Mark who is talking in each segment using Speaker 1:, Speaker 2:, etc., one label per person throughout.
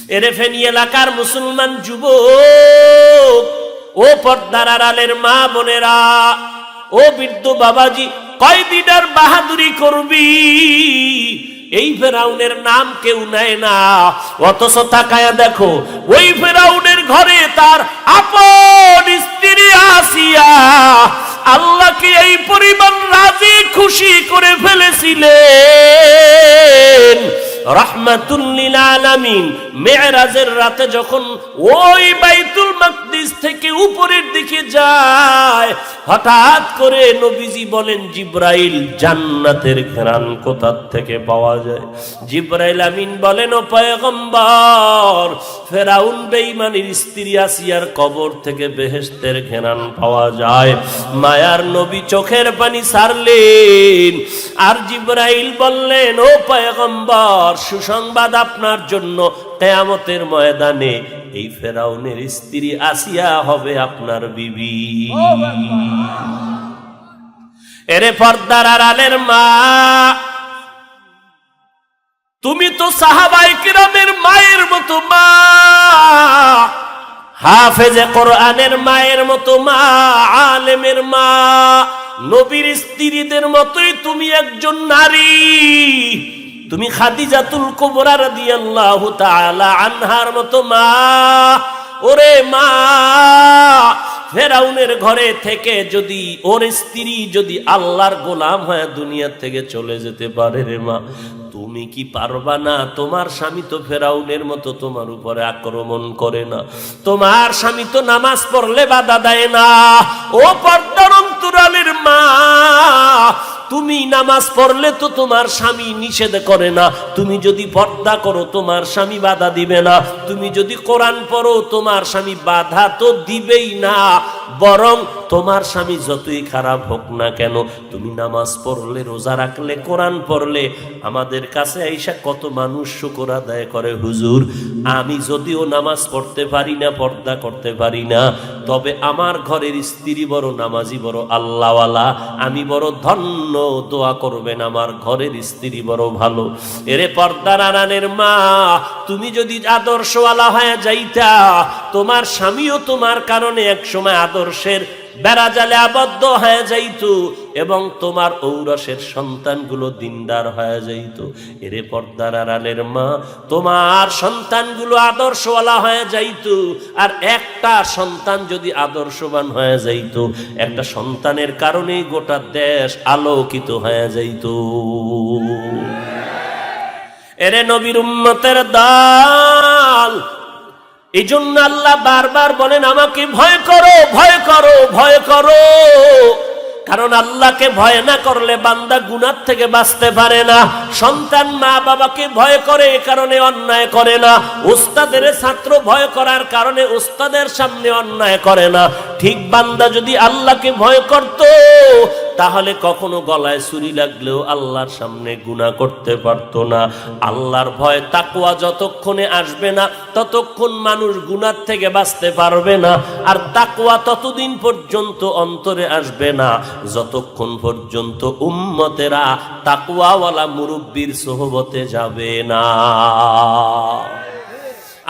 Speaker 1: এরে ফেনী এলাকার মুসলমান যুবক, ও পর্দার আড়ালের মা বোনেরা, ও বৃদ্ধ বাবাজি, কয়দিন আর বাহাদুরি করবি? এই ফেরাউনের নাম কেউ নেয় না, অথচ তাকায়া দেখো ওই ফেরাউনের ঘরে তার আপন স্ত্রী আসিয়া আল্লাহকে এই পরিমাণ রাজি খুশি করে ফেলেছিলেন। রাহমাতুল লিল আলামিন মেরাজের রাতে যখন ওই বাইতুল মাকদিস থেকে উপরের দিকে যায়, হঠাৎ করে নবীজি বলেন, জিবরাইল, জান্নাতের ঘ্রাণ কোথা থেকে পাওয়া যায়? জিবরাইল আমিন বলেন, ও পয়গম্বর, ফেরাউন বেঈমানের স্ত্রী আসিয়ার কবর থেকে বেহেশতের ঘ্রাণ পাওয়া যায়। মায়ার নবী চোখের পানি ছাড়লেন, আর জিবরাইল বললেন, ও পয়গম্বর, সুসংবাদ আপনার জন্য, কিয়ামতের ময়দানে এই ফেরাউনের স্ত্রী আসিয়া হবে আপনার বিবি। এরে পর্দার আড়ালের মা, তুমি তো সাহাবায়ে কিরামের মায়ের মতো মা, হাফেজে কোরআনের মায়ের মতো মা, আলেমের মা, নবীর স্ত্রীদের মতোই তুমি একজন নারী। তুমি খাদিজাতুল কুবরা রাদিয়াল্লাহু তাআলা আনহার মতো মা। ওরে মা, ফেরাউনের ঘরে থেকে যদি ওর স্ত্রী যদি আল্লাহর গোলাম হয়ে দুনিয়া থেকে চলে যেতে পারে, রে মা, তুমি কি পারবা না? তোমার স্বামী তো ফেরাউনের মতো তোমার উপরে আক্রমণ করে না, তোমার স্বামী তো নামাজ পড়লে বাধা দেয় না। ও পর্দার অন্তরালের মা, তুমি নামাজ পড়লে তো তোমার স্বামী নিষেধ করে না, তুমি যদি পর্দা করো তোমার স্বামী বাধা দিবে না, তুমি যদি কোরআন পড়ো তোমার স্বামী বাধা তো দিবেই না, বরং তোমার স্বামী যতই খারাপ হোক না কেন, তুমি নামাজ পড়লে, রোজা রাখলে, কোরআন পড়লে, আমাদের কাছে আইসা কত মানুষ শুকর আদায় করে, হুজুর, আমি যদিও নামাজ পড়তে পারি না, পর্দা করতে পারি না, তবে আমার ঘরের স্ত্রী বড় নামাজি, বড় আল্লাহওয়ালা, আমি বড় ধন্য, দোয়া করবেন আমার ঘরের স্ত্রী বড় ভালো। এরে পর্দার আড়ালের মা, তুমি যদি আদর্শওয়ালা হয়ে যাইতা, তোমার স্বামীও তোমার কারণে একসময় আদর্শের বেড়াজালে আবদ্ধ হয়ে যাইত এবং তোমার ঔরসের সন্তানগুলো দিনদার হয়ে যাইত। এরে পর্দার আড়ালের মা, তোমার সন্তানগুলো আদর্শওয়ালা হয়ে যাইত, আর একটা সন্তান যদি আদর্শবান হয়ে যাইত, একটা সন্তানের কারণেই গোটা দেশ আলোকিত হয়ে যাইত। এরে নবীর উম্মতের দল, এই জন্য আল্লাহ বারবার বলেন, আমাকে ভয় করো, ভয় করো, ভয় করো। কারণ আল্লাহকে ভয় না করলে বান্দা গুনাহ থেকে বাঁচতে পারে না। সন্তান মা বাবাকে ভয় করে, এ কারণে অন্যায় করে না। উস্তাদের ছাত্র ভয় করার কারণে উস্তাদের সামনে অন্যায় করে না। ঠিক বান্দা যদি আল্লাহকে ভয় করত, তাহলে কখনো গলায় ছুরি লাগলেও আল্লাহর সামনে গুনাহ করতে পারতো না। আল্লাহর ভয়, তাকওয়া যতক্ষণে আসবে না, ততক্ষণ মানুষ গুনাহ থেকে বাঁচতে পারবে না। আর তাকওয়া ততদিন পর্যন্ত অন্তরে আসবে না, যতক্ষণ পর্যন্ত উম্মতেরা তাকওয়াওয়ালা মুরব্বির সোহবতে যাবে না।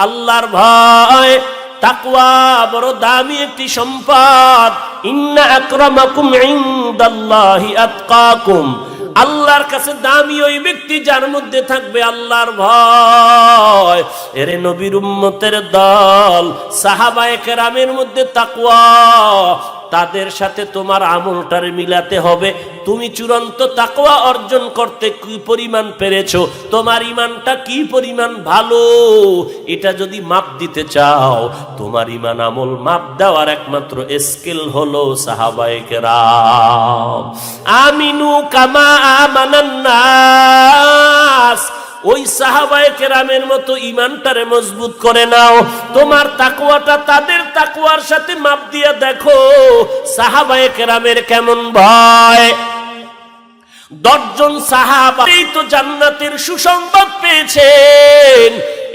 Speaker 1: আল্লাহর ভয়, তাকওয়া বড় দামি একটি সম্পদ। ইন্না আকরামাকুম ইনদাল্লাহি আতকাকুম, আল্লাহর কাছে দামি ওই ব্যক্তি যার মধ্যে থাকবে আল্লাহর ভয়। এরে নবীর উম্মতের দল, সাহাবায়ে কেরামের মধ্যে তাকওয়া, তাদের সাথে তোমার আমলটারে মিলাতে হবে। তুমি চূড়ান্ত তাকওয়া অর্জন করতে কি পরিমাণ পেরেছো, তোমার ঈমানটা কি পরিমাণ ভালো, এটা যদি মাপ দিতে চাও, তোমার ঈমান আমল মাপ দেওয়ার একমাত্র স্কেল হলো সাহাবায়ে কেরাম। আমিনু কামা আমানান নাস, ওই সাহাবায়ে কেরামের মতো ঈমানটারে মজবুত করে নাও। তোমার তাকওয়াটা তাদের তাকওয়ার সাথে মাপ দিয়ে দেখো সাহাবায়ে কেরামের কেমন ভয়। 10 জন সাহাবা এই তো জান্নাতের সুসংবাদ পেয়েছেন।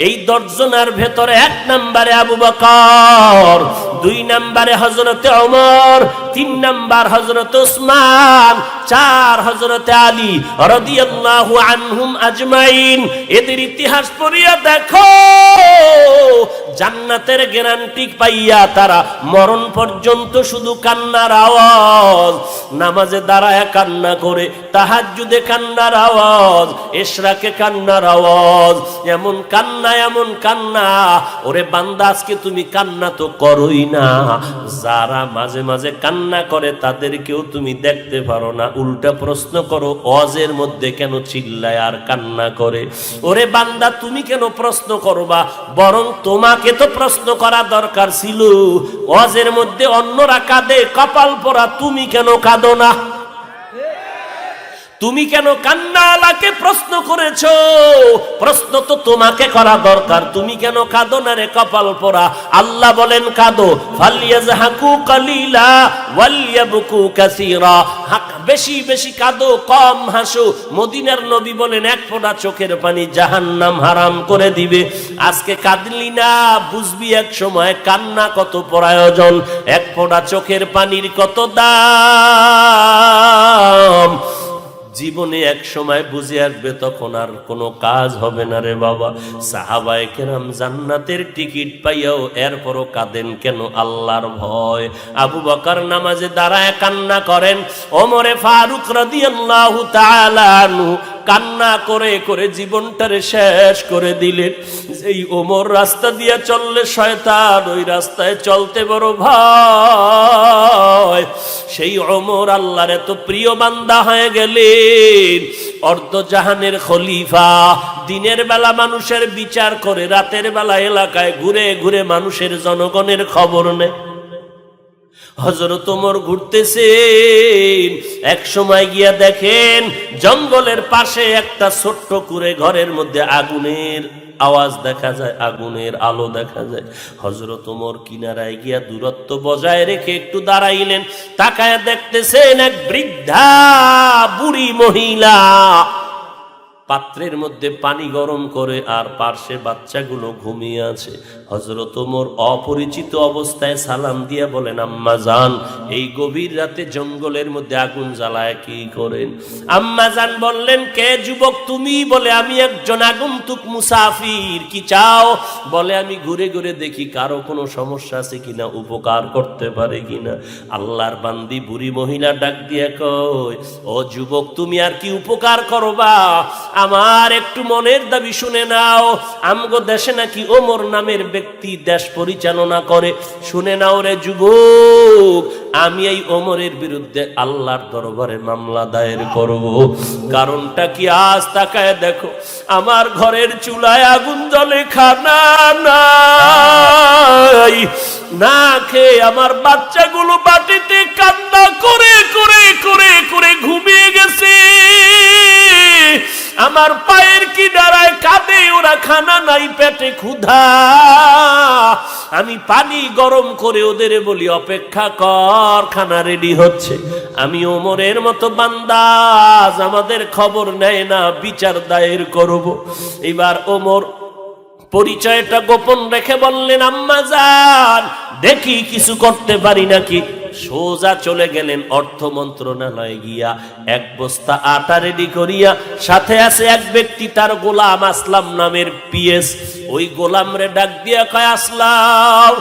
Speaker 1: এই 10 জনের ভেতরে 1 নম্বরে আবু বকর, 2 নম্বরে হযরতে ওমর, 3 নম্বর হযরত উসমান, 4 হযরতে আলী রাদিয়াল্লাহু আনহুম আজমাইন। এদের ইতিহাস পড়িয়া দেখো জান্নাতের গ্যারান্টি পাইয়া তারা মরণ পর্যন্ত শুধু কান্নার আওয়াজ, নামাজে দাঁড়ায় কান্না করে, তাহাজ্জুদে কান্নার আওয়াজ, ইশরাকে কান্নার আওয়াজ, এমন কান্না এমন কান্না। ওরে বান্দা, আজকে তুমি কান্না তো করোই না, যারা মাঝে মাঝে কান্না করে তাদেরকেও তুমি দেখতে পারো না। উল্টা প্রশ্ন করো, ওয়াজের মধ্যে কেন চিল্লায় আর কান্না করে? ওরে বান্দা, তুমি কেন প্রশ্ন করবা? বরং তোমাকে তো প্রশ্ন করা দরকার ছিল। ওয়াজের মধ্যে অন্যরা কাঁদে, কপাল পোড়া, তুমি কেন কাঁদো না? তুমি কেন কান্নালাকে প্রশ্ন করেছো? প্রশ্ন তো তোমাকে করা দরকার, তুমি কেন কাঁদো না রে কপাল পোড়া? আল্লাহ বলেন কাঁদো, ফালিয়াজহাকু কালিলা ওয়ালিয়াবকু কাসীরা, বেশি বেশি কাঁদো, কম হাসো। মদিনার নবী বলেন এক ফোঁটা চোখের পানি জাহান্নাম হারাম করে দিবে। আজকে কাঁদলি না, বুঝবি এক সময় কান্না কত প্রয়োজন, এক ফোঁটা চোখের পানির কত দাম। জীবনে এক সময় বুঝে আসবে, তখন আর কোনো কাজ হবে না রে বাবা। সাহাবায়ে কেরাম জান্নাতের টিকিট পাইয়াও এরপরও কাঁদেন কেন? আল্লাহর ভয়। আবু বকর নামাজে দাঁড়ায় কান্না করেন, ওমরে ফারুক রাদিয়াল্লাহু তাআলা আনহু কান্না করে করে জীবনটারে শেষ করে দিলেন। এই ওমর রাস্তা দিয়া চললে শয়তান, ওই রাস্তায় চলতে বড় ভয়। সেই ওমর আল্লাহর এত প্রিয় বান্দা হয়ে গেলেন, অর্ধ জাহানের খলিফা। দিনের বেলা মানুষের বিচার করে, রাতের বেলা এলাকায় ঘুরে ঘুরে মানুষের জনগণের খবর নেয়। হযরত ওমর ঘুরতেছেন, এক সময় গিয়া দেখেন জঙ্গলের পাশে একটা ছোট্ট কুঁড়ে ঘরের মধ্যে আগুনের আওয়াজ দেখা যায়, আগুনের আলো দেখা যায়। হযরত ওমর কিনারায় গিয়া দূরত্ব বজায় রেখে একটু দাঁড়াইলেন, তাকায় দেখতেছেন এক বৃদ্ধা বুড়ি মহিলা পাত্রের মধ্যে পানি গরম করে, আর পার্শ্বে বাচ্চাগুলো ঘুমিয়ে আছে। হযরত ওমর অপরিচিত অবস্থায় সালাম দিয়া বলেন, আম্মা জান, এই গভীর রাতে জঙ্গলের মধ্যে আগুন জ্বালায় কি করেন? আম্মা জান বললেন, কে যুবক তুমি? বলে, আমি একজন আগন্তুক মুসাফির। কি চাও? বলে, আমি ঘুরে ঘুরে দেখি কারো কোনো সমস্যা আছে কিনা, উপকার করতে পারে কিনা। আল্লাহর বান্দি বুড়ি মহিলা ডাক দিয়া কয়, ও যুবক, তুমি আর কি উপকার করবা? আমার একটু মনের দাবি শুনে নাও। আমগো দেশে নাকি ওমর নামের ব্যক্তি দেশ পরিচালনা করে। শুনে নাও রে যুবক, আমি এই ওমরের বিরুদ্ধে আল্লাহর দরবারে মামলা দায়ের করব। কারণটা কি? আজ তাকায় দেখো, আমার ঘরের চুলায় আগুন জ্বলে, খানা নাই, না খেয়ে আমার বাচ্চাগুলো বাটিতে কান্না করে করে করে করে ঘুমিয়ে গেছে। আমার পায়ের কিনারায় কাঁদে, ওরা খানা নাই, পেটে ক্ষুধা। আমি পানি গরম করে ওদের বলি অপেক্ষা কর, খানা রেডি হচ্ছে। আমি ওমরের মতো বান্দা, আমাদের খবর নেয় না, বিচার দায়ের করব। এবার ওমর পরিচয়টা গোপন রেখে বললেন, আম্মা জান, দেখি কিছু করতে পারি নাকি। সোজা চলে গেলেন অর্থ মন্ত্রণালয়ে, গিয়া এক বস্তা আটা রেডি করিয়া, সাথে আছে এক ব্যক্তি তার গোলাম আসলাম নামের পিএস। ওই গোলাম রে ডাক দিয়া কয়, আসলাম,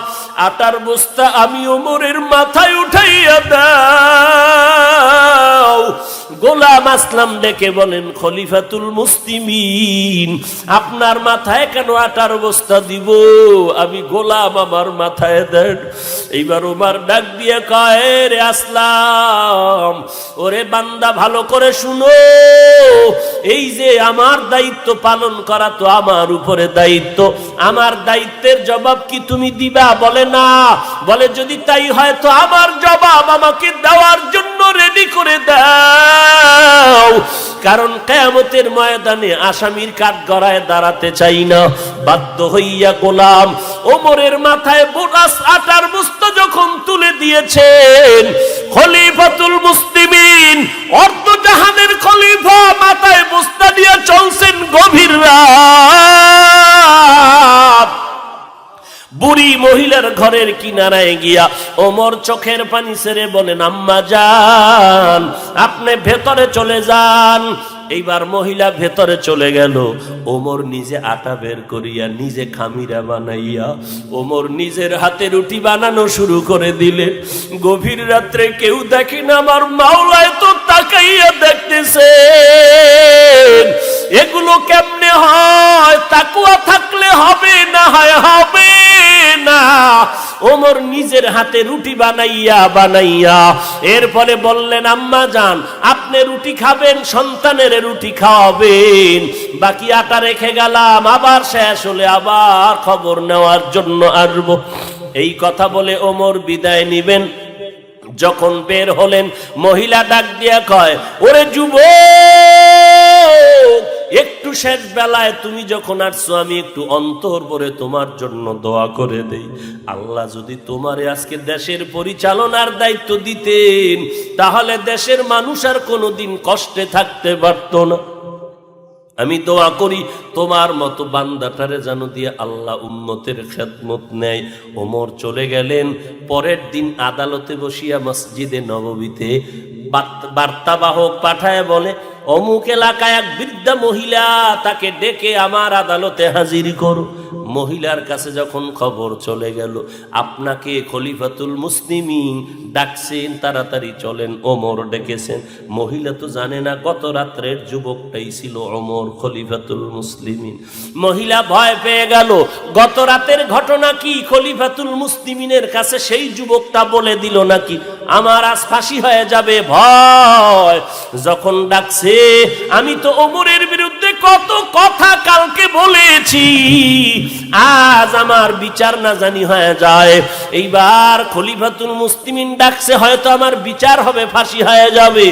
Speaker 1: আটার বস্তা আমি ওমরের মাথায় উঠাইয়া দাও। গোলাম আসলাম ডেকে বলেন, খলিফাতুল মুসলিমিন, আপনার মাথায় কেন আটার বস্তা দিব? আমি গোলাম, আমার মাথায় দেন। এইবার ওমর ডাক দিয়ে কয়, রে আসলাম, ওরে বান্দা, ভালো করে শুনো, এই যে আমার দায়িত্ব পালন করা তো আমার উপরে দায়িত্ব, আমার দায়িত্বের জবাব কি তুমি দিবা? বলে না। বলে, যদি তাই হয় তো আমার জবাব আমাকে দেওয়ার জন্য রেডি করে দাও, কারণ কিয়ামতের ময়দানে আসামির কাঠগড়ায় দাঁড়াতে চাই না। বাধ্য হইয়া গোলাম ওমরের মাথায় বোনাস আটার বস্তা যখন তুলে দিয়েছেন, খলিফাতুল মুসলিমিন, অর্ধ জাহানের খলিফা, মাথায় বস্তা দিয়ে চলছেন গভীর রাত। বুড়ি মহিলার ঘরের কিনারায় গিয়া ওমর চোখের পানি ছেড়ে বলেন, আম্মা জান, আপনি ভেতরে চলে যান, এইবার মহিলা ভেতরে চলে গেল। ওমর নিজে আটা বের করিয়া নিজে খামিরা বানাইয়া ওমর নিজের হাতে রুটি বানানো শুরু করে দিলেন। গভীর রাত্রে কেউ দেখে না, আমার মাওলায় তো তাকাইয়া দেখতেছে এগুলো কেমনে হয়। তাকওয়া থাকলে হবে, না হয় হবে না। ওমর নিজের হাতে রুটি বানাইয়া এরপরে বললেন, আম্মা জান আপনি রুটি খাবেন, সন্তানের রুটি খাওয়াবেন, বাকি আটা রেখে গেলাম, আবার শেষ হলে আবার খবর নেওয়ার জন্য আসবো। এই কথা বলে ওমর বিদায় নিবেন। যখন বের হলেন, মহিলা ডাক দিয়া কয়, ওরে যুবক, একটু শেষ বেলায় তুমি যখন আসছো আমি একটু অন্তর ভরে তোমার জন্য দোয়া করে দেই। আল্লাহ যদি তোমারে আজকে দেশের পরিচালনার দায়িত্ব দিতেন তাহলে দেশের মানুষ আর কোনোদিন কষ্টে থাকতে পারত না। আমি দোয়া করি তোমার মতো বান্দাটারে যেন দিয়ে আল্লাহ উম্মতের খেদমত নেয়। ওমর চলে গেলেন। পরের দিন আদালতে বসিয়া মসজিদে নববীতে বার্তাবাহক পাঠায় বলে, অমুক এলাকায় এক বৃদ্ধা মহিলা, তাকে ডেকে আমার আদালতে হাজির করো। মহিলার কাছে যখন খবর চলে গেল আপনাকে খলিফাতুল মুসলিমিন ডাকছেন, তাড়াতাড়ি চলেন, ওমর ডেকেছেন। মহিলা তো জানে না গত রাত্রের যুবকটাই ছিল ওমর খলিফাতুল মুসলিমিন। মহিলা ভয় পেয়ে গেল, গত রাতের ঘটনা কি খলিফাতুল মুসলিমিনের কাছে সেই যুবকটা বলে দিল নাকি আমার আজ ফাঁসি হয়ে যাবে। ভয় যখন ডাকছে, আমি তো ওমরের বিরুদ্ধে কত কথা কালকে বলেছি, আজ আমার বিচার না জানি হয়ে যায়। এইবার খলিফাতুল মুসলিমিন ডাকছে, হয়তো আমার বিচার হবে, ফাঁসি হয়ে যাবে।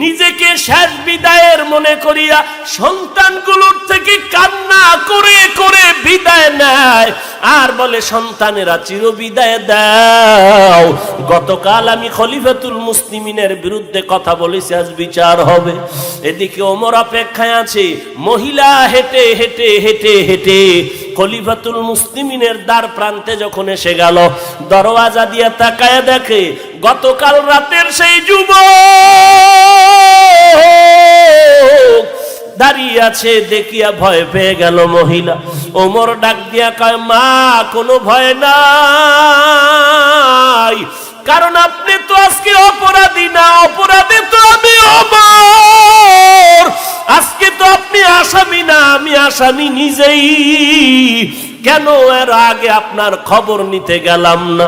Speaker 1: নিজেকে শেষ বিদায়ের মনে করিয়া সন্তানগুলোর থেকে কান্না করে করে বিদায় নেয় আর বলে, সন্তানেরা চির বিদায় দাও, গতকাল আমি খলিফাতুল মুসলিমিনের বিরুদ্ধে কথা বলেছি, আজ বিচার হবে। এদিকে ওমর অপেক্ষায় আছে। মহিলা হেঁটে হেঁটে হেঁটে হেঁটে খলিফাতুল মুসলিমিনের দ্বার প্রান্তে যখন এসে গেল, দরওয়াজা দিয়ে তাকায় দেখে গতকাল রাতের সেই যুবক দাঁড়িয়ে আছে। দেখিয়া ভয় পেয়ে গেল মহিলা। ওমর ডাক দিয়া কয়, মা কোনো ভয় নাই, কারণ আপনি তো আজকে অপরাধী না, অপরাধী তো আমি ওমর। আজকে তো আপনি আসামি না, আমি আসামি নিজেই। কেন এর আগে আপনার খবর নিতে গেলাম না?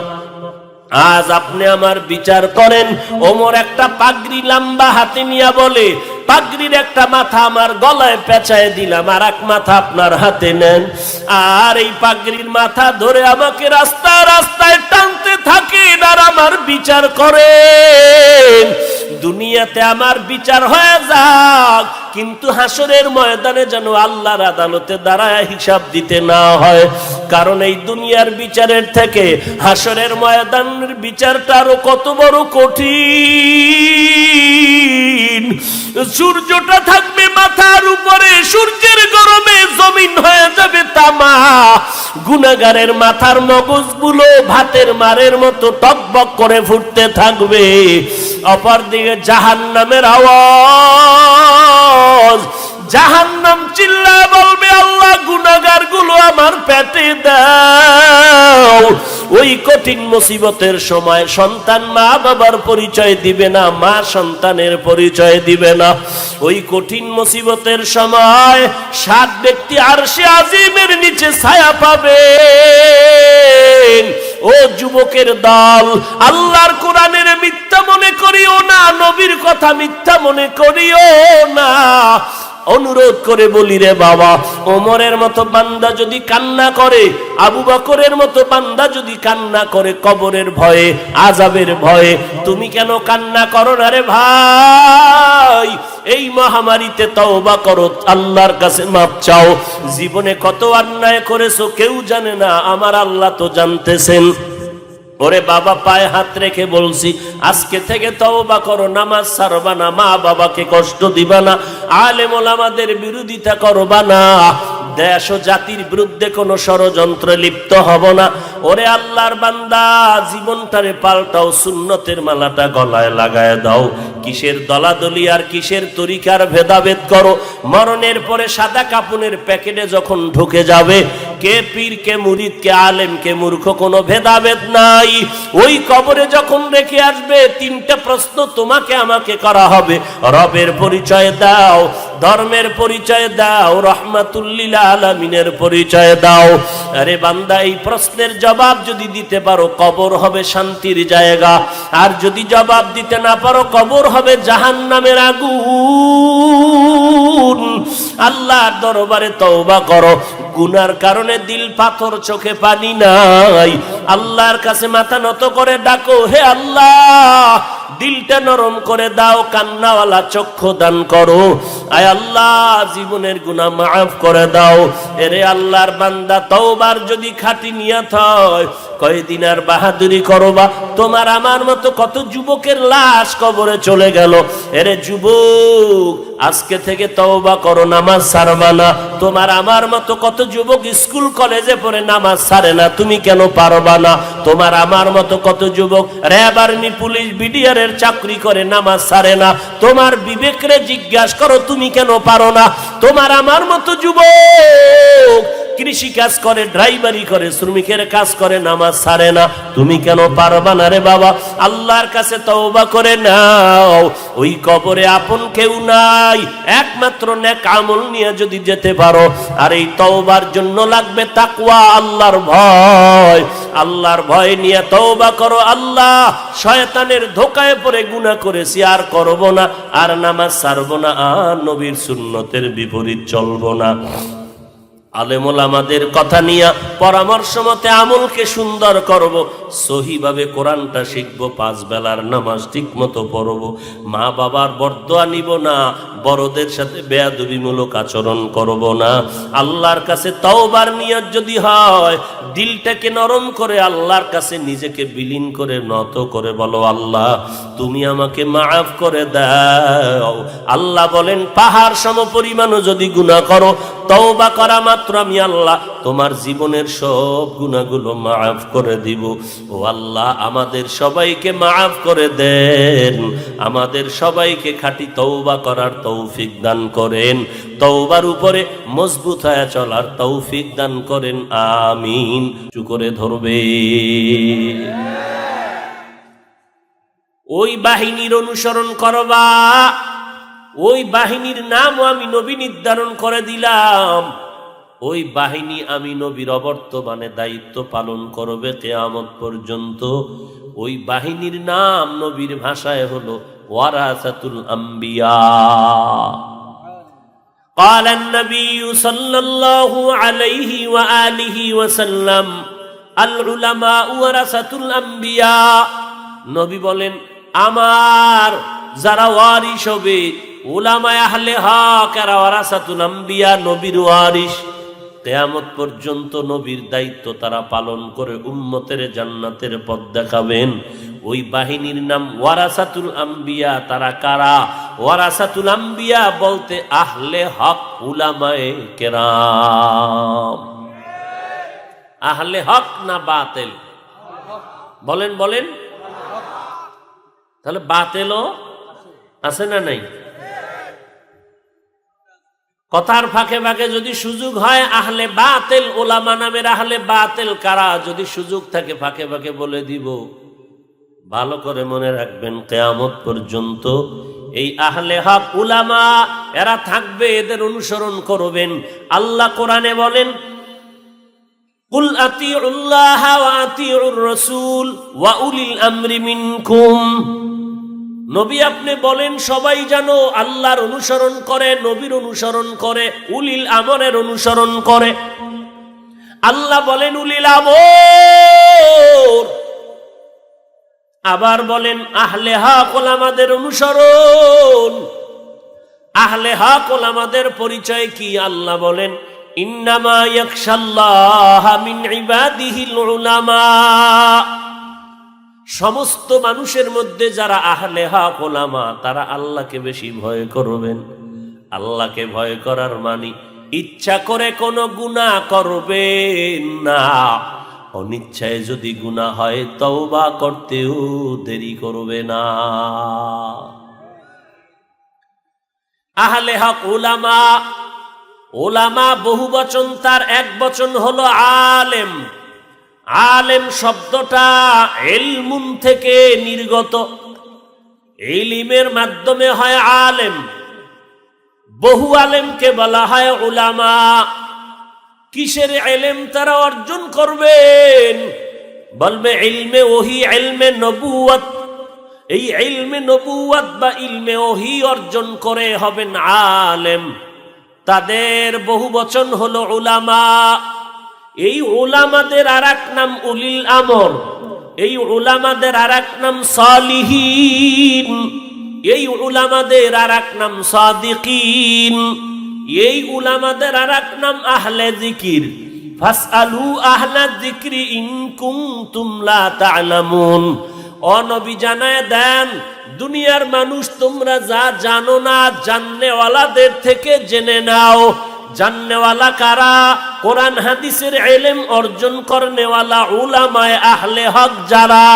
Speaker 1: আজ আপনি আমার বিচার করেন। ওমর একটা পাগড়ি লম্বা হাতে নিয়ে বলে, পাগড়ির একটা মাথা আমার গলায় পেঁচায় দিলাম, আর এক মাথা আপনার হাতে নেন, আর এই পাগড়ির মাথা ধরে আমাকে রাস্তায় রাস্তায় টানতে থাকেন আর আমার বিচার করেন। দুনিয়াতে আমার বিচার হয়ে যাক, কিন্তু হাসরের ময়দানে যেন আল্লাহর আদালতে দাঁড়ায় হিসাব দিতে না হয়। কারণ এই দুনিয়ার বিচারের থেকে হাসরের ময়দানের বিচারটা আরো কত বড় কঠিন। সূর্যটা থাকবে মাথার উপরে, সূর্যের গরমে জমিন হয়ে যাবে তামা। গুনাহগারের মাথার মগজগুলো ভাতের মারের মতো টকবক করে ফুটতে থাকবে। অপরদিকে জাহান্নামের আওয়াজ, জাহান্নাম চিল্লায় বলবে, আল্লাহ গুনাহগার গুলো আমার পেটে দাও। ওই কঠিন মুসিবতের সময় সন্তান মা বাবার পরিচয় দিবে না, মা সন্তানের পরিচয় দিবে না। ওই কঠিন মুসিবতের সময় 7 ব্যক্তি আরশে আজিমের নিচে ছায়া পাবে। ও যুবকের দল, আল্লাহর কোরআনের মিথ্যা মনে করিও না, নবীর কথা মিথ্যা মনে করিও না। অনুরোধ করে বলি রে বাবা, ওমরের মতো বান্দা যদি কান্না করে, আবু বকরের মতো বান্দা যদি কান্না করে কবরের ভয়ে, আযাবের ভয়ে, তুমি কেন কান্না করো না রে ভাই? এই মহামারীতে তওবা করো, আল্লাহর কাছে মাপ চাও। জীবনে কত অন্যায় করেছো কেউ জানে না, আমার আল্লাহ তো জানতেছেন। ওরে বাবা, পায়ে হাত রেখে বলছি, আজকে থেকে তওবা করো, নামাজ ছাড়বা না, মা বাবাকে কষ্ট দিবা না, আলেম ওলামাদের বিরোধিতা করবা না, দেশ ও জাতির বিরুদ্ধে কোনো ষড়যন্ত্রে লিপ্ত হব না। ওরে আল্লাহর বান্দা, জীবনটারে পাল্টাও, সুন্নতের মালাটা গলায় লাগায় দাও। কিসের দলাদলি আর কিসের তরিকার ভেদাভেদ করো? মরণের পরে সাদা কাপনের প্যাকেটে যখন ঢুকে যাবে, কে পীর, কে মুরিদ, কে আলেম, কে মূর্খ, কোনো ভেদাভেদ নাই। ওই কবরে যখন রেখে আসবে, তিনটা প্রশ্ন তোমাকে আমাকে করা হবে। রবের পরিচয় দাও, ধর্মের পরিচয় দাও, রহমাতুল লিল আলামিনের পরিচয় দাও। আরে বান্দা, এই প্রশ্নের জবাব যদি দিতে পারো, কবর হবে শান্তির জায়গা। আর যদি জবাব দিতে না পারো, কবর হবে জাহান্নামের আগুন। আল্লাহর দরবারে তওবা করো। গুনার কারণে দিল পাথর, চোখে পানি নাই। আল্লাহর কাছে মাথা নত করে ডাকো, হে আল্লাহ, দিলটা নরম করে দাও, কান্নাওয়ালা চক্ষু দান করো। আয় আল্লাহ, জীবনের গুনাহ মাফ করে দাও। এরে আল্লাহর বান্দা, তওবার যদি খাঁটি নিয়ত হয়, কয়দিন আর বাহাদুরি করবা? তোমার আমার মতো কত যুবকের লাশ কবরে চলে গেল। এরে যুবক, আজকে থেকে তওবা করো, নামাজ ছাড়বা না। তোমার আমার মতো কত যুবক স্কুল কলেজে পড়ে নামাজ ছাড়ে না, তুমি কেন পারবা না? তোমার আমার মতো কত যুবক র্যাব, আর্মি, পুলিশ, বিডিআর এর চাকরি করে নামাজ ছাড়ে না। তোমার বিবেকরে জিজ্ঞাসা করো, তুমি কেন পারো না? তোমার আমার মতো যুবক কৃষি কাজ করে, ড্রাইভারি করে, শ্রমিকের কাজ করে, নামাজ ছাড়ে না, তুমি কেন পারবা না? রে বাবা, আল্লাহর কাছে তওবা করে নাও। ওই কবরে আপন কেউ নাই, একমাত্র নেক আমল নিয়ে যদি যেতে পারো। আর এই তওবার জন্য লাগবে তাকওয়া, আল্লাহর ভয়। আল্লাহর ভয় নিয়ে তওবা করো। আল্লাহ, শয়তানের ধোকায় পড়ে গুনাহ করেছি, আর করব না, আর নামাজ ছাড়ব না, আর নবীর সুন্নতের বিপরীত চলব না। আলেম ওলামাদের কথা নিয়ে পরামর্শ মতে আমলকে সুন্দর করব, সহিভাবে কোরআনটা শিখব, 5 বেলার নামাজ ঠিক মতো পড়ব, মা বাবার বরদোয়া নিব না, বড়দের সাথে বেয়াদবিমূলক আচরণ করব না। আল্লাহর কাছে তওবার নিয়ত যদি হয়, দিলটাকে নরম করে আল্লাহর কাছে নিজেকে বিলীন করে নত করে বলো, আল্লাহ তুমি আমাকে মাফ করে দাও। আল্লাহ বলেন, পাহাড় সম পরিমাণও যদি গুনাহ করো, তওবা করা মাত্র আমি আল্লাহ তোমার জীবনের সব গুনাহগুলো মাফ করে দিব। ও আল্লাহ, আমাদের সবাইকে মাফ করে দেন, আমাদের সবাইকে খাঁটি তওবা করার তৌফিক দান করেন, তওবার উপরে মজবুত হয়ে চলার তৌফিক দান করেন, আমিন। চু করে ধরবে। ওই বাহিনীর অনুসরণ করবা, ওই বাহিনীর নামও আমি নবী নির্ধারণ করে দিলাম। ওই বাহিনী আমি নবীর অবর্তমানে দায়িত্ব পালন করবে কিয়ামত পর্যন্ত। ওই বাহিনীর নাম নবীর ভাষায় হলো ওয়ারাসাতুল আম্বিয়া। قال النبي صلى الله عليه وآله وسلم العلماء ورثة الأنبياء। নবী বলেন, আমার যারা ওয়ারিস হবে, উলামায়ে আহলে হক এরা ওয়ারাসাতুল আম্বিয়া, নবীর ওয়ারিস। কিয়ামত পর্যন্ত নবীর দায়িত্ব তারা পালন করে উম্মতের জান্নাতের পথ দেখাবেন। ওই বাহিনীর নাম ওয়ারাসাতুল আম্বিয়া। তারা কারা? ওয়ারাসাতুল আম্বিয়া বলতে আহলে হক, উলামায়ে কেরাম। আহলে হক না বাতিল? বলেন বলেন। তাহলে বাতিলও আছে না নাই? কথার ফাঁকে ফাঁকে যদি সুযোগ হয়, আহলে বাতিল, ওলামা নামের আহলে বাতিল কারা, যদি সুযোগ থাকে ফাঁকে ফাঁকে বলে দিব। ভালো করে মনে রাখবেন, কিয়ামত পর্যন্ত এই আহলে হক উলামা এরা থাকবে, এদের অনুসরণ করবেন। আল্লাহ কোরআনে বলেন, কুল আতিউল্লাহ ওয়া আতিউর রাসূল ওয়া উলিল আমরি মিনকুম। নবী আপনি বলেন সবাই যেন আল্লাহর অনুসরণ করে, নবীর অনুসরণ করে, উলিল আমরের অনুসরণ করে। আল্লাহ বলেন উলিল আমর, আবার বলেন আহলে হক ওলামাদের অনুসরণ। আহলে হক ওলামাদের পরিচয় কি? আল্লাহ বলেন, ইন্নামা ইয়াখশাল্লাহা মিন ইবাদিহিল উলামা। সমস্ত মানুষের মধ্যে যারা আহলে হক ওলামা, তারা আল্লাহকে বেশি ভয় করবেন। আল্লাহকে ভয় করার মানে ইচ্ছা করে কোনো গুনাহ করবেন না, অনিচ্ছায় যদি গুনাহ হয় তওবা করতেও দেরি করবে না। আহলে হক উলামা, উলামা বহু বচন, তার এক বচন হলো আলেম। আলেম শব্দটা ইলমুন থেকে নির্গত, ইলমের মাধ্যমে হয় আলেম। বহু আলেমকে বলা হয় উলামা। কিসের ইলম তারা অর্জন করবেন? বলবে ইলমে ওহী, ইলমে নবুয়ত। এই ইলমে নবুয়ত বা ইলমে ওহী অর্জন করে হবেন আলেম। তাদের বহু বচন হলো উলামা। এই উলামাদের আরেক নাম উলিল আমর, এই উলামাদের আরেক নাম সালিহিন, এই উলামাদের আরেক নাম সাদিকিন, এই উলামাদের আরেক নাম আহলে যিকির। ফাসআলু আহলা যিকরি ইন কুনতুম লা তা'লামুন। ও নবী জানায় দেন, দুনিয়ার মানুষ তোমরা যা জানো না, জাননেওয়ালাদের থেকে জেনে নাও। জাননেওয়ালা কারা? কোরআন হাদিসের ইলম অর্জন করনেওয়ালা উলামায়ে আহলে হক যারা।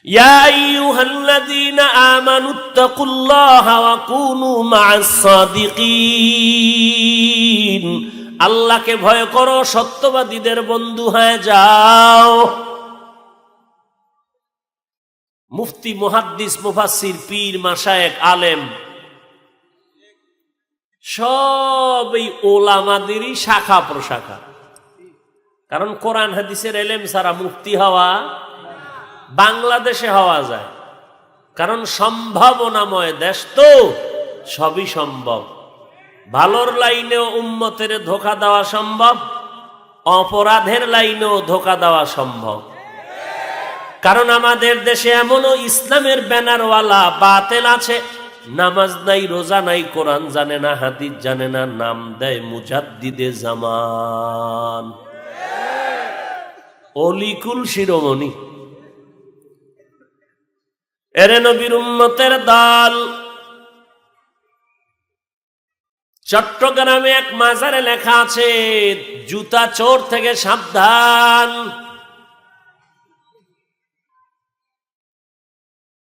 Speaker 1: ইয়া আইয়ুহাল্লাযীনা আমানুত্তাকুল্লাহা ওয়া কুনু মা'আস সাদিকিন। আল্লাহকে ভয় করো, সত্যবাদীদের বন্ধু হয়ে যাও। মুফতি, মুহাদ্দিস, মুফাসসির, পীর, মাশায়েখ, আলেম সব এই উলামাদেরই শাখা প্রশাখা। কারণ কোরআন হাদিসের ইলম ছাড়া মুফতি হওয়া বাংলাদেশে হওয়া যায়, কারণ সম্ভাবনাময় দেশ তো, সবই সম্ভব। ভালোর লাইনেও উম্মতের ধোঁকা দেওয়া সম্ভব, অপরাধের লাইনেও ধোঁকা দেওয়া সম্ভব। কারণ আমাদের দেশে এমনও ইসলামের ব্যানারওয়ালা বাতেল আছে, নামাজ নাই, রোজা নাই, কোরআন জানে না, হাদিস জানে না, নাম দেয় মুজাদ্দিদে জামান, অলিকুল শিরোমণি। এরে নবীর উম্মতের দল। চট্টগ্রামে এক মাজারে লেখা আছে, জুতা চোর থেকে সাবধান।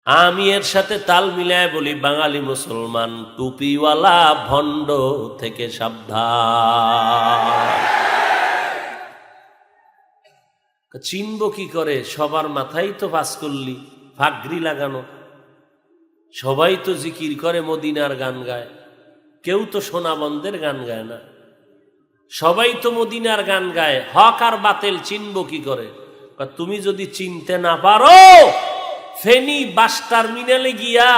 Speaker 1: আমি এর সাথে তাল মিলায় বলি, বাঙালি মুসলমান, টুপিওয়ালা ভণ্ড থেকে সাবধান। চিনব কি করে? সবার মাথায় তো পাস করলি, ফাগরি লাগানো, সবাই তো জিকির করে, মদিনার গান গায়, কেউ তো সোনাবন্দের গান গায় না, সবাই তো মদিনার গান গায়। হক আর বাতিল চিনব কি করে? তুমি যদি চিনতে না পারো, ফেনী বাস টার্মিনালে গিয়া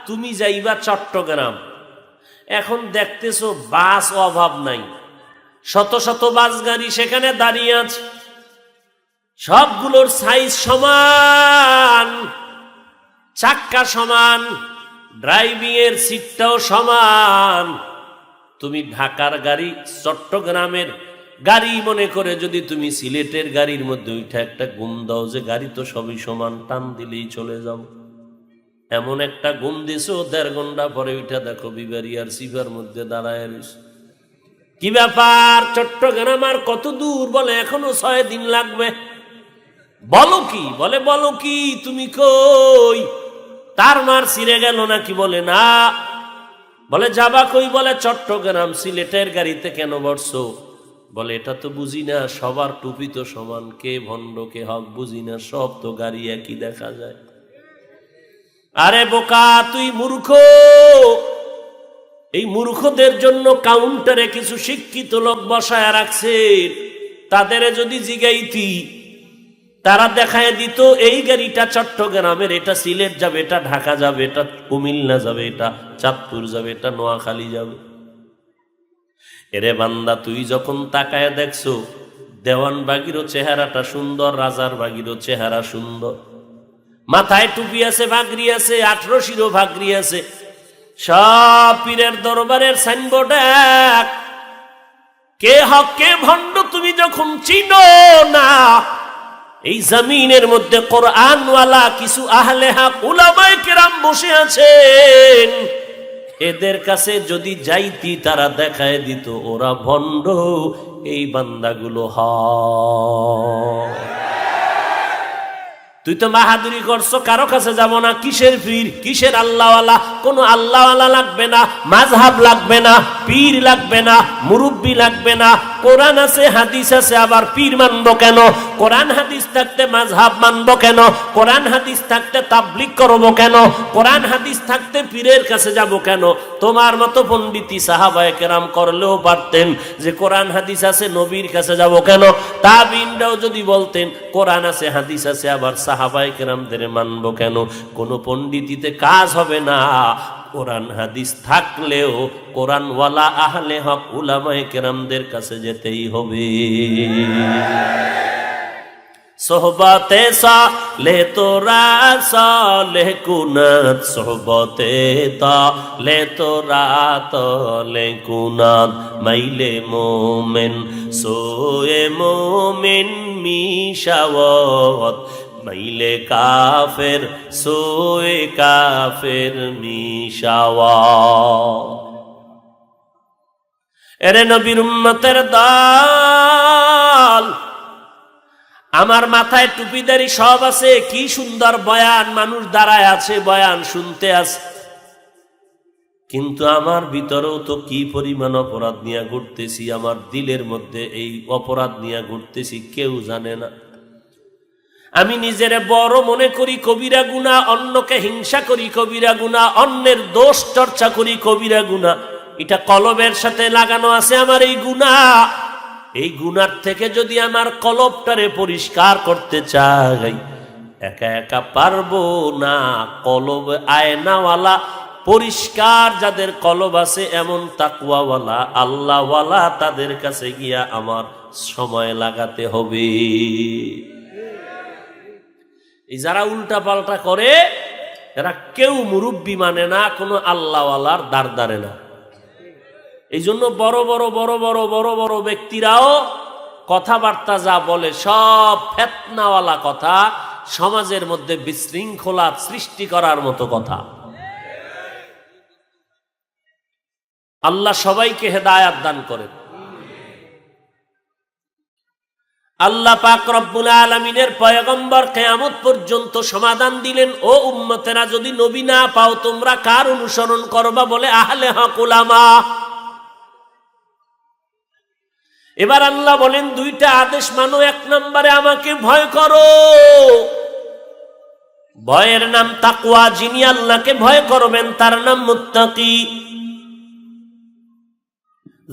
Speaker 1: তুমি যাইবা চট্টগ্রাম। এখন দেখতেছো বাস অভাব নাই, শত শত বাস গাড়ি সেখানে দাঁড়িয়ে আছে, সবগুলোর সাইজ সমান, চাক্কা সমান, ড্রাইভিং এর সিটটাও সমান। তুমি ঢাকার গাড়ি, চট্টগ্রামের গাড়ি মনে করে যদি তুমি সিলেটের গাড়ির মধ্যে উঠে একটা ঘুম দাও যে গাড়ি তো সবই সমান, টান দিলেই চলে যাও, এমন একটা ঘুম দিছো, 1.5 ঘন্টা পরে উঠে দেখো বিবারিয়ার সিফার মধ্যে দাঁড়ায় রয়েছে। কি ব্যাপার, চট্টগ্রাম আর কত দূর? বলে এখনো 6 দিন লাগবে। বলো কি? বলে বলো কি, তুমি কই? তার মার ছিঁড়ে গেল নাকি? বলে না। বলে যাবা কই? বলে চট্টগ্রাম। সিলেটের গাড়িতে কেন বসছো? বলে এটা তো বুঝি না, সবার টুপি তো সমান, কে ভণ্ড কে হক বুঝি না, সব তো গাড়ি একই দেখা যায়। আরে বোকা, তুই মূর্খ। এই মূর্খদের জন্য কাউন্টারে কিছু শিক্ষিত লোক বসায় রাখছে, তাদের যদি জিগাইতি তারা দেখায় দিত এই গাড়িটা চট্টগ্রামের, এটা সিলেট যাবে, এটা ঢাকা যাবে, এটা কুমিল্লা যাবে, এটা চাঁদপুর যাবে, এটা নোয়াখালী যাবে। এরে বান্দা, তুই যখন তাকায় দেখছো দেওয়ান বাগিরও চেহারাটা সুন্দর, রাজার বাগিরও চেহারা সুন্দর, মাথায় টুপি আছে, ভাগরি আছে, 18 শিরো ভাগরি আছে, সব পীরের দরবারের সাইনবোর্ড এক। কে হক কে ভণ্ড তুমি যখন চিনো না, এই জমিনের মধ্যে কোরআনওয়ালা কিছু আহলে হক উলামায়ে কেরাম বসে আছেন, এদের কাছে যদি যাইতি তারা দেখায় দিত ওরা ভণ্ড, এই বান্দাগুলো হয়। তুই তো বাহাদুরি করছো, কারো কাছে যাব না। কিসের পীর, কিসের আল্লাহওয়ালা? কোনো আল্লাহওয়ালা লাগবে না, মাযহাব লাগবে না, পীর লাগবে না, মুরব্বি লাগবে না। কোরআন আছে, হাদিস আছে, আবার পীর মানবো কেন? কোরআন হাদিস থাকতে মাযহাব মানবো কেন? কোরআন হাদিস থাকতে তাবলীগ করবো কেন? কোরআন হাদিস থাকতে পীরের কাছে যাব কেন? তোমার মতো পণ্ডিতি সাহাবায়ে কেরাম করলেও পারতেন যে কোরআন হাদিস আছে, নবীর কাছে যাব কেন? তাবিঈনরাও যদি বলতেন কোরআন আছে, হাদিস আছে, আবার সাহাবায়ে কেরামদের মানবো কেন? কোনো পণ্ডিতিতে কাজ হবে না। কোরআন হাদিস থাকলেও কোরআনওয়ালা আহলে হক উলামায়ে কেরামদের কাছে যেতেই হবে। সোহবতে সালে তোরা সালে কুনাত, সোহবতে তালে তোরা তলে কুনাত, মাইলে মোমেন সোয়ে মোমেন মিশাওয়াত, মাইলে কাফের সোয়ে কাফের মিশাওয়াত। এরে নবীর উম্মতের দল, আমার মাথায় টুপিদারি সব আছে, কি সুন্দর বয়ান, মানুষ দাঁড়ায় আছে, বয়ান শুনতে আছে, কিন্তু আমার ভিতরেও তো কি পরিমাণ অপরাধ নিয়ে ঘুরতেছি, আমার দিলের মধ্যে এই অপরাধ নিয়ে ঘুরতেছি কেউ জানে না। আমি নিজের বড় মনে করি কবিরা গুনাহ, অন্যকে হিংসা করি কবিরা গুনাহ, অন্যের দোষ চর্চা করি কবিরা গুনাহ। এটা কলবের সাথে লাগানো আছে আমার এই গুনাহ। এই গুনার থেকে যদি আমার কলবটারে পরিষ্কার করতে চাই, একা একা পারবো না। কলব আয়নাওয়ালা, পরিষ্কার যাদের কলব আছে, এমন তাকওয়াওয়ালা আল্লাহওয়ালা, তাদের কাছে গিয়া আমার সময় লাগাতে হবে। এই যারা উল্টা পাল্টা করে, এরা কেউ মুরব্বি মানে না, কোনো আল্লাহওয়ালার দ্বার দাঁড়ে না। এই জন্য বড় বড় বড় বড় বড় বড় ব্যক্তিরাও কথাবার্তা যা বলে সব ফেতনাওয়ালা কথা, সমাজের মধ্যে বিশৃঙ্খলা সৃষ্টি করার মতো কথা। আল্লাহ সবাইকে হেদায়াত দান করেন। আল্লাহ পাক রব্বুল আলামিনের পয়গম্বর কিয়ামত পর্যন্ত সমাধান দিলেন, ও উম্মতেরা, যদি নবী না পাও তোমরা কার অনুসরণ করবা? বলে আহলে হক উলামা। এবার আল্লাহ বলেন দুইটা আদেশ মানো। এক নম্বরে আমাকে ভয় করো, ভয়ের নাম তাকওয়া। যিনি আল্লাহকে ভয় করবেন তার নাম মুত্তাকি।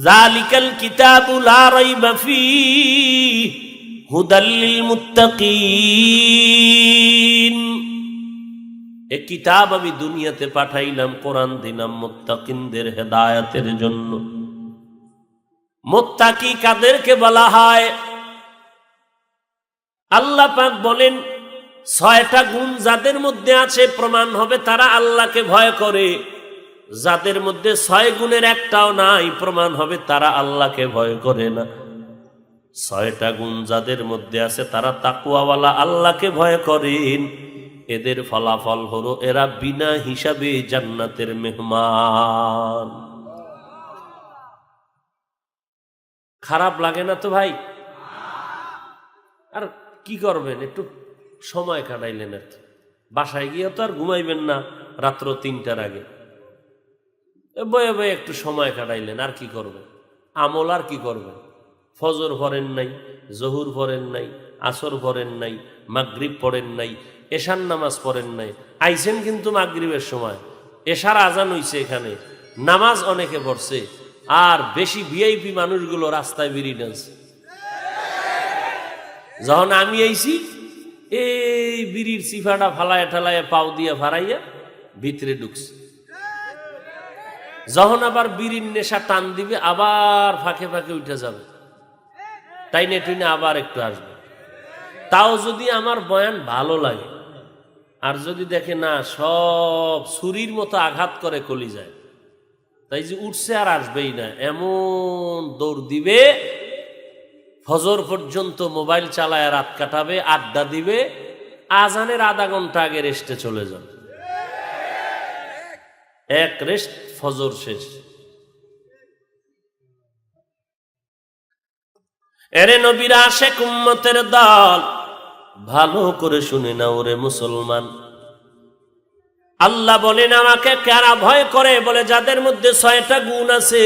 Speaker 1: যালিকাল কিতাবু লা রাইবা ফীহি হুদাল লিল মুত্তাকিন। এই কিতাব আমি দুনিয়াতে পাঠাইলাম, কোরআন দিলাম মুত্তাকিনদের হেদায়েতের জন্য। মুত্তাকি কাদেরকে বলা হয়? আল্লাহ পাক বলেন 6টা গুণ যাদের মধ্যে আছে প্রমাণ হবে তারা আল্লাহকে ভয় করে। যাদের মধ্যে 6 গুণের একটাও নাই প্রমাণ হবে তারা আল্লাহকে ভয় করে না। 6টা গুণ যাদের মধ্যে আছে তারা তাকওয়াওয়ালা, আল্লাহকে ভয় করেন। এদের ফলাফল হলো এরা বিনা হিসাবে জান্নাতের মেহমান। খারাপ লাগে না তো ভাই? আর কি করবেন, একটু সময় কাটাইলেন, বাসায় গিয়ে তো আর ঘুমাইবেন না রাত্র 3টার আগে, বয়ে বয়ে একটু সময় কাটাইলেন, আর কি করবেন? আমল আর কি করবেন? ফজর পড়েন নাই, জহুর পড়েন নাই, আসর পড়েন নাই, মাগরিব পড়েন নাই, এশার নামাজ পড়েন নাই। আইছেন কিন্তু মাগরিবের সময়, এশার আজান হইছে, এখানে নামাজ অনেকে পড়ছে, আর বেশি ভিআইপি মানুষগুলো রাস্তায় বেরিয়ে আছে। যখন আমি আইছি, এই বিড়ির চিফাটা ফালায় ঠালায় পাও দিয়া ফারাইয়া ভিতরে ঢুকছে। যখন আবার বিড়ির নেশা টান দিবে, আবার ফাঁকে ফাঁকে উঠে যাবে, টাইনে টুইনে আবার একটু আসবে। তাও যদি আমার বয়ান ভালো লাগে, আর যদি দেখে না সব ছুরির মতো আঘাত করে কলিজায়, তাই যে উঠছে আর আসবেই না, এমন দৌড় দিবে, ফজর পর্যন্ত মোবাইল চালায় রাত কাটাবে, আড্ডা দিবে, আজানের আধা ঘন্টা আগে রেস্টে চলে যাবে। এক রেস্ট, ফজর শেষ। এরে নবীর আশেক উম্মতের দল, ভালো করে শুনে নাও রে মুসলমান। আল্লাহ বলেন আমাকে কারা ভয় করে, বলে যাদের মধ্যে 6টা গুণ আছে।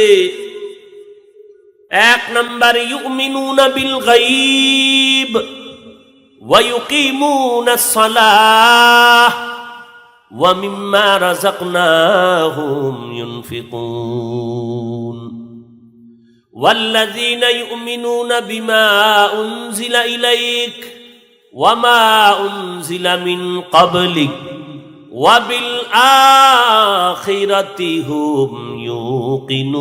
Speaker 1: 1 নাম্বার, ইউমিনুনা বিল গায়ব ওয়া ইউকিমুনাস সালাহ ওয়া মিম্মা রাযাকনাহুম ইউনফিকুন ওয়াল্লাযীনা ইউমিনুনা বিমা উনজিলা ইলাইক ওয়া মা উনজিলা মিন ক্বাবলিক ওয়া বিল আখিরাতি হুম ইউকিনুন।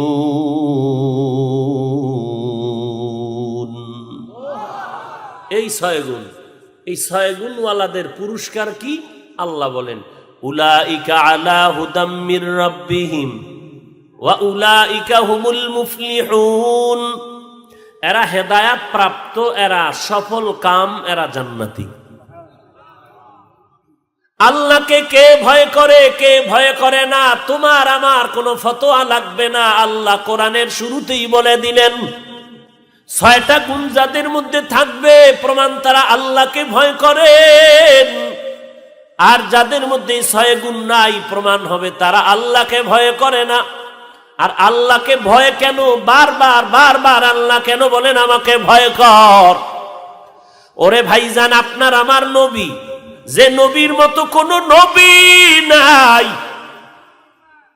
Speaker 1: এই 6 গুণ, এই 6 গুণওয়ালাদের পুরস্কার কি? আল্লাহ বলেন উলাইকা আলা হুদাম মির রাব্বিহিম ওয়া উলাইকা হুমুল মুফলিহুন। এরা হেদায়াত প্রাপ্ত, এরা সফল কাম, এরা জান্নাতি। আল্লাহকে কে ভয় করে, কে ভয় করে না, তোমার আমার কোনো ফতোয়া লাগবে না। আল্লাহ কোরআনের শুরুতেই বলে দিলেন 6টা গুণ যাদের মধ্যে থাকবে, প্রমাণ তারা আল্লাহকে ভয় করেন। আর যাদের মধ্যে 6 গুণ নাই, প্রমাণ হবে তারা আল্লাহকে ভয় করে না। আর আল্লাহকে ভয় কেন? বারবার বারবার আল্লাহ কেন বলেন আমাকে ভয় কর? ওরে ভাইজান, আপনার আমার নবী, যে নবীর মতো কোন নবী নাই,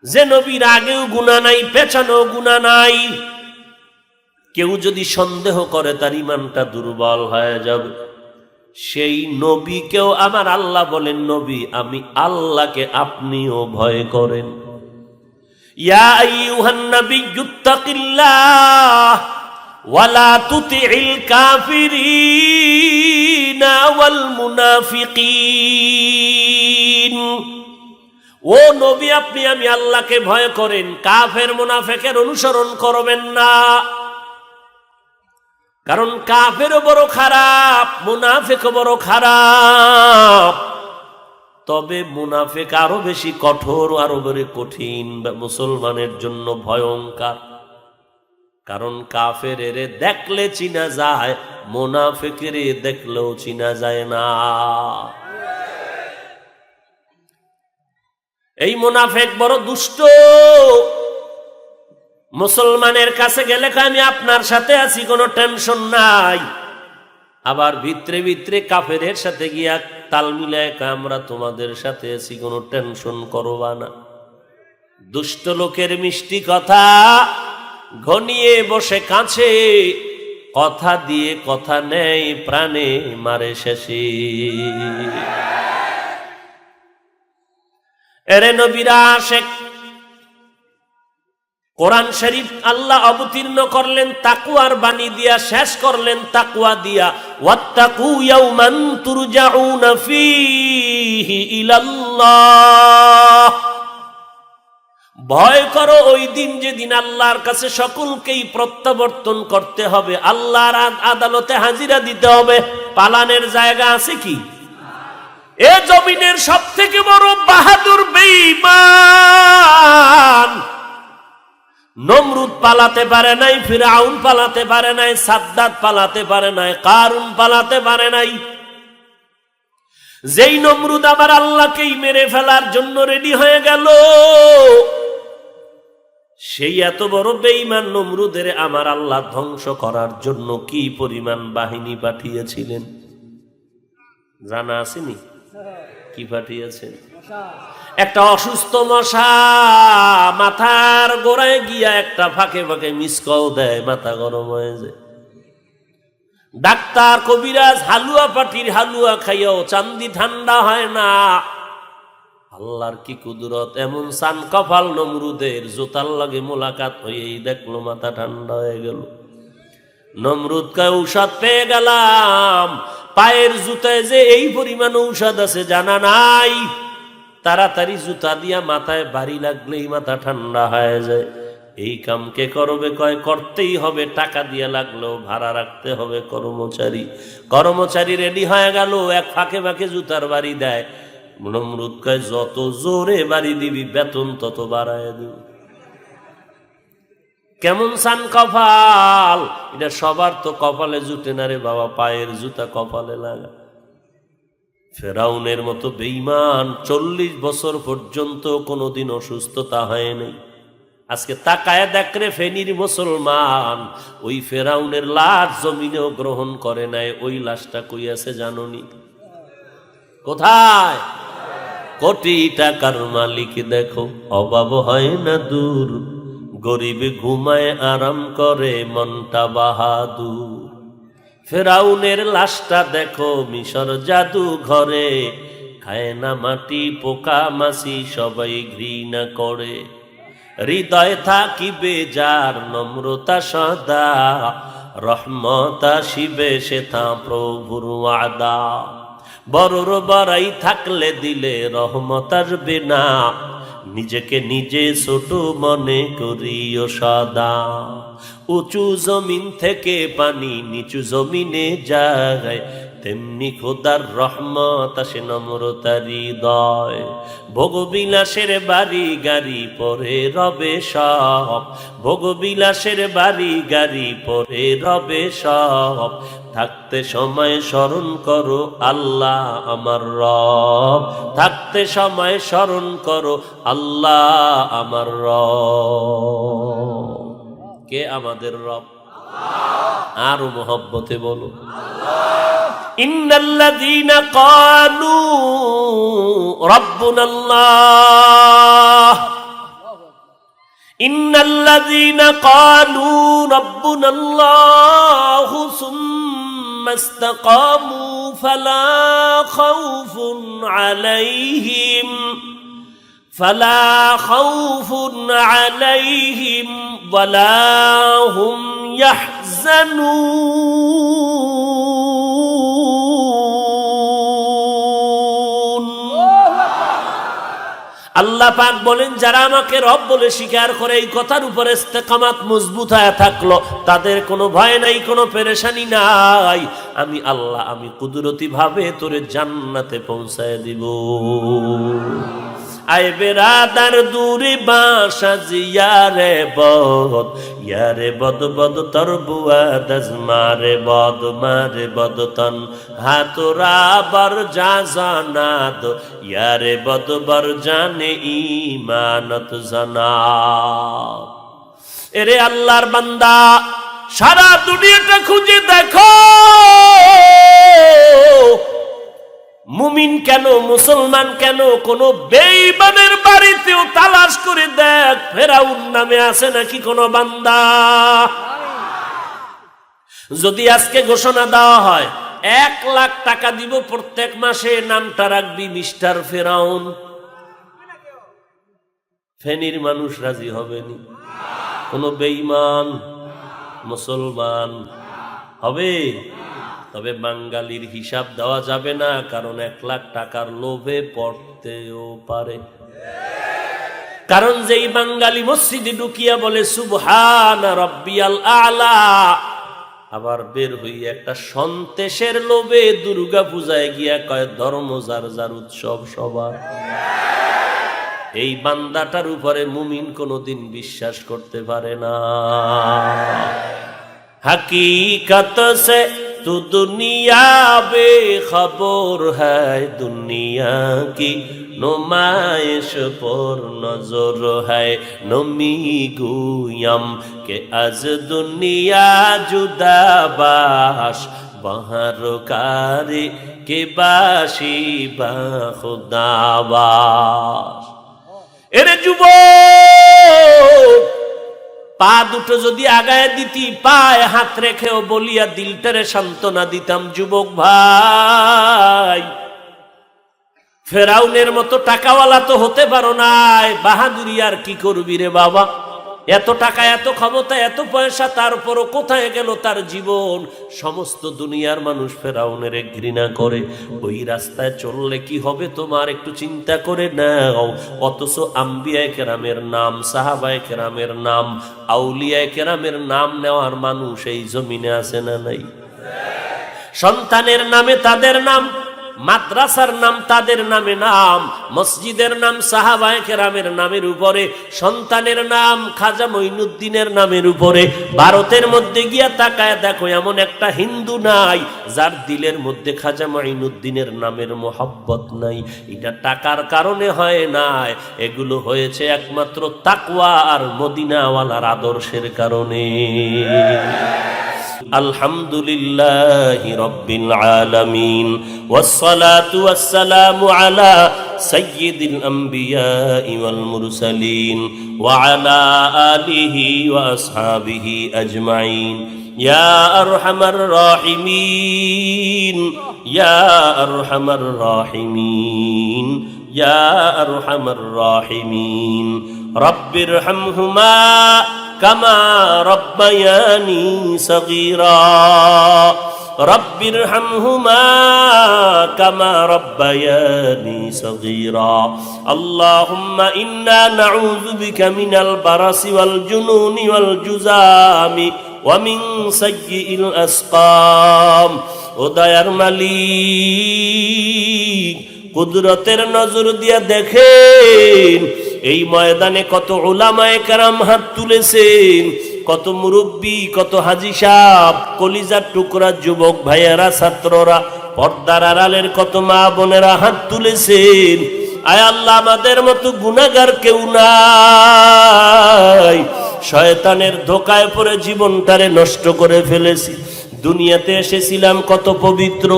Speaker 1: যে নবীর আগেও গুনাহ নাই, পেছনেও গুনাহ নাই। কেউ যদি সন্দেহ করে তার ঈমানটা দুর্বল হয়ে যাবে। সেই নবীকেও আমার আল্লাহ বলেন, নবী আমি আল্লাহকে আপনিও ভয় করেন। ইয়া আইয়ুহান নাবিয়্যুত্তাকিল্লাহ ওয়া লা তুতি'ল কাফিরিনা ওয়াল মুনাফিকিন। ও নবী, আপনি আমি আল্লাহকে ভয় করেন, কাফের মুনাফিকের অনুসরণ করবেন না। কারণ কাফেরও বড় খারাপ, মুনাফিকও বড় খারাপ। তবে মুনাফিক আরো বেশি কঠোর, আরো বড় কঠিন, মুসলমানের জন্য ভয়ঙ্কর। কারণ কাফের দেখলে চিনা যায়, মুনাফিকের দেখলেও চিনা যায় না। এই মুনাফিক বড় দুষ্ট। মুসলমানের কাছে গেলে আমি আপনার সাথে আছি, কোনো টেনশন নাই। আবার ভিতরে ভিতরে কাফেরের সাথে গিয়া তাল মিলায় আমরা তোমাদের সাথে আছি, কোনো টেনশন করবা না। দুষ্ট লোকের মিষ্টি কথা ঘনিয়ে বসে কাছে, কথা দিয়ে কথা নেই, প্রাণে মারে শেষে। এরে নবীরা আশেক, কোরআন শরীফ আল্লাহ অবতীর্ণ করলেন তাকওয়ার বাণী দিয়া, শেষ করলেন তাকওয়া দিয়া। ওয়াত্তাকু ইয়াওমান তুরজাউনা ফীহি ইলাল্লাহ। ভয় করো ওই দিন, যেদিন আল্লাহর কাছে সকলকেই প্রত্যাবর্তন করতে হবে, আল্লাহর আদালতে হাজিরা দিতে হবে। পালানের জায়গা আছে কি? এ জমিনের সবথেকে বড় বাহাদুর বেঈমান নমরুদ পালাতে পারে নাই, ফিরআউন পালাতে পারে নাই, সাদ্দাত পালাতে পারে নাই, কারুন পালাতে পারে নাই। যেই নমরুদ আবার আল্লাহকেই মেরে ফেলার জন্য রেডি হয়ে গেল, সেই এত বড় বেঈমান নমরুদের আমার আল্লাহ ধ্বংস করার জন্য কি পরিমাণ বাহিনী পাঠিয়েছিলেন জানা আসেনি? কি পাঠিয়েছেন? একটা অসুস্থ মশা মাথার গোড়ায় গিয়া একটা ফাঁকে ফাঁকে মিস কল দেয়, মাথা গরম হয়ে যায়। ডাক্তার কবিরাজ হালুয়া পাটির হালুয়া খাইয়াও চান্দি ঠান্ডা হয় না। আল্লাহর কি কুদরত! এমন সান কপাল নমরুদের, জোতার লাগে মোলাকাত হয়েই দেখলো মাথা ঠান্ডা হয়ে গেল। নমরুদ কয় ঔষধ পেয়ে গেলাম। পায়ের জুতায় যে এই পরিমাণ ঔষধ আছে জানা নাই। তাড়াতাড়ি জুতা দিয়া মাথায় বাড়ি লাগলেই মাথা ঠান্ডা হয়ে যায়। এই কাম কে করবে? কয় করতেই হবে, টাকা দিয়া লাগলেও ভাড়া রাখতে হবে কর্মচারী। কর্মচারী রেডি হয়ে গেল, এক ফাঁকে ফাঁকে জুতার বাড়ি দেয়। নমরুদ কয় যত জোরে বাড়ি দিবি বেতন তত বাড়ায় দিবি। কেমন সান কপাল, এটা সবার তো কপালে জুটে না রে বাবা, পায়ের জুতা কপালে লাগা। ফেরাউনের মতো বেঈমান 40 বছর পর্যন্ত কোনোদিন অসুস্থতা হয় নাই। আজকে তাকায় দেখরে ফেনীর মুসলমান ওই ফেরাউনের লাশ জমিনেও গ্রহণ করে নাই। ওই লাশটা কই আছে জাননি? কোথায়? কোটি টাকার মালিক দেখো অভাব হয় না দূর, গরিব ঘুমায় আরাম করে মনটা বাহাদুর। ফেরাউনের লাশটা দেখো মিশর জাদু ঘরে, খায় না মাটি পোকা মাছি সবাই ঘৃণা করে। হৃদয় থাকিবে যার নম্রতা সদা, রহমত আসিবে সেথা প্রভুর ওয়াদা। বড়র বড়াই থাকলে দিলে রহমত আসবে না, নিজেকে নিজে ছোট মনে করিও সদা। উঁচু জমিন থেকে পানি নিচু জমিনে যায়, তেমনি খোদার রহমত আসে নম্রতার হৃদয়। ভোগবিলাসের বাড়ি গাড়ি পরে রবে সব, ভোগবিলাসের বাড়ি গাড়ি পরে রবে সব। থাকতে সময় স্মরণ করো আল্লাহ আমার রব, থাকতে সময় স্মরণ করো আল্লাহ আমার রব। কে আমাদের রব? আরো মহব্বতে বলো ইন্নাল্লাযীনা ক্বালু রাব্বুনাল্লাহ, ইন্নাল্লাযীনা ক্বালু রাব্বুনাল্লাহু সুম্মা ইসতাকামু ফালা খাউফুন আলাইহিম فلا خوف عليهم ولا هم يحزنون। আল্লাহ পাক বলেন যারা আমাকে রব বলে স্বীকার করে এই কথার উপরে ইস্তেকামাত মজবুত হয়ে থাকলো, তাদের কোনো ভয় নাই, কোনো পেরেশানি নাই। আমি আল্লাহ আমি কুদরতি ভাবে তোরে জান্নাতে পৌঁছায় দিব। আয় বেরাদার দূরে বাসা জিয়ারে বদ, ইয়ারে বদ বদ তর বুয়া দজমারে বদ মারে বদ তন হাতরা বর যা জানাদ, ইয়ারে বদ বর জানে ইমানত জানা। এরে আল্লাহর বান্দা, সারা দুনিয়াটা খুঁজে দেখো, মুমিন কেন মুসলমান কেন, কোন বেঈমানের বাড়িতেও তালাশ করে দেখ ফেরাউন নামে আছে নাকি কোন বান্দা। যদি আজকে ঘোষণা দেওয়া হয় 1 লাখ টাকা দিব প্রত্যেক মাসে, নামটা রাখবি মিস্টার ফেরাউন, ফেনীর মানুষ রাজি হবেনি? কোন বেঈমান মুসলমান হবে? তবে বাঙালির হিসাব দেওয়া যাবে না, কারণ 1 লাখ টাকার লোভে পড়তেও পারে। কারণ যেই বাঙালি মসজিদে ঢুকিয়া বলে সুবহান রাব্বিয়াল আলা, আবার বের হইয়া একটা সন্তেশের লোভে দুর্গা পূজায় গিয়া কয় ধর্ম যার যার উৎসব সবার, এই বান্দাটার উপরে মুমিন কোনোদিন বিশ্বাস করতে পারে না। हकीकत से तू दुनिया बेखबर है, दुनिया की नुमाइश पर नजर है। नमी गुयम के आज दुनिया जुदा बाश, बाहर कारी के बाशी बा खुदाबाश। एरे যুবক, পা দুটো যদি আগায় দিতি, পায়ে হাত রেখেও বলিয়া দিলটারে সান্ত্বনা দিতাম, যুবক ভাই ফেরাউনের মতো টাকাওয়ালা তো হতে পারো নাই, বাহাদুরি আর কি করবি রে বাবা। এত টাকা এত ক্ষমতা এত পয়সা, তারপরও কোথায় গেল তার জীবন? সমস্ত দুনিয়ার মানুষ ফেরাউনের ঘৃণা করে। ওই রাস্তায় চললে কি হবে তোমার একটু চিন্তা করে নাও। অথচ আম্বিয়ায়ে কেরামের নাম, সাহাবায়ে কেরামের নাম, আউলিয়ায়ে কেরামের নাম নেওয়ার মানুষ এই জমিনে আছে না নাই? সন্তানের নামে তাদের নাম, মাদ্রাসার নাম তাদের নামে নাম, মসজিদের নাম সাহাবায়ে কেরামের নামের উপরে, সন্তানের নাম খাজা মঈনুদ্দিনের নামের উপরে। ভারতের মধ্যে গিয়া তাকায় দেখো এমন একটা হিন্দু নাই যার দিলের মধ্যে খাজা মঈনুদ্দিনের নামের মোহাব্বত নাই। এটা টাকার কারণে হয় নাই, এগুলো হয়েছে একমাত্র তাকওয়া আর মদিনাওয়ালার আদর্শের কারণে। আলহামদুলিল্লাহি রাব্বিল আলামিন ওয়াসসালাতু ওয়াসসালামু আলা সাইয়্যিদিল আমবিয়াই ওয়াল মুরসালিন ওয়া আলা আলিহি ওয়া আসহাবিহি আজমাইন। ইয়া আরহামার রাহিমিন, ইয়া আরহামার রাহিমিন, ইয়া আরহামার রাহিমিন। রব্বিরহামহুমা কামা রব্বায়ানি সগীরা, রব্বিরহামহুমা কামা রব্বায়ানি সগীরা। আল্লাহুম্মা ইন্না নাউযু বিকা মিনাল বারাসি ওয়াল জুনুনি ওয়াল জুযামি ওয়া মিন সাইয়্যিল আসকাম। ও দয়ার মালিক, কুদরতের নজর দিয়া দেখেন এই ময়দানে কত উলামায়ে কেরাম হাত তুলেছেন, কত মুরব্বী, কত হাজী সাহেব, কলিজার টুকরা যুবক ভাইয়েরা, ছাত্ররা, পর্দার আড়ালের কত মা বোনেরা হাত তুলেছেন। আয় আল্লাহ, আমাদের মতো গুনাহগার কেউ নাই। শয়তানের ধোকায় পড়ে জীবনটারে নষ্ট করে ফেলেছি। দুনিয়াতে এসেছিলাম কত পবিত্র,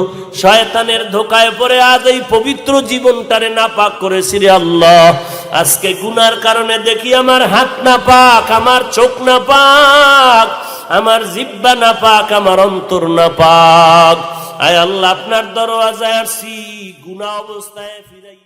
Speaker 1: শয়তানের ধোকায় পড়ে আজ এই পবিত্র জীবনটারে নাপাক করেছি রে আল্লাহ। আজকে গুনার কারণে দেখি আমার হাত নাপাক, আমার চোখ নাপাক, আমার জিহ্বা নাপাক, আমার অন্তর নাপাক। আয় আল্লাহ, আপনার দরওয়াজায় আসি গুনাহ অবস্থায় ফিরাই।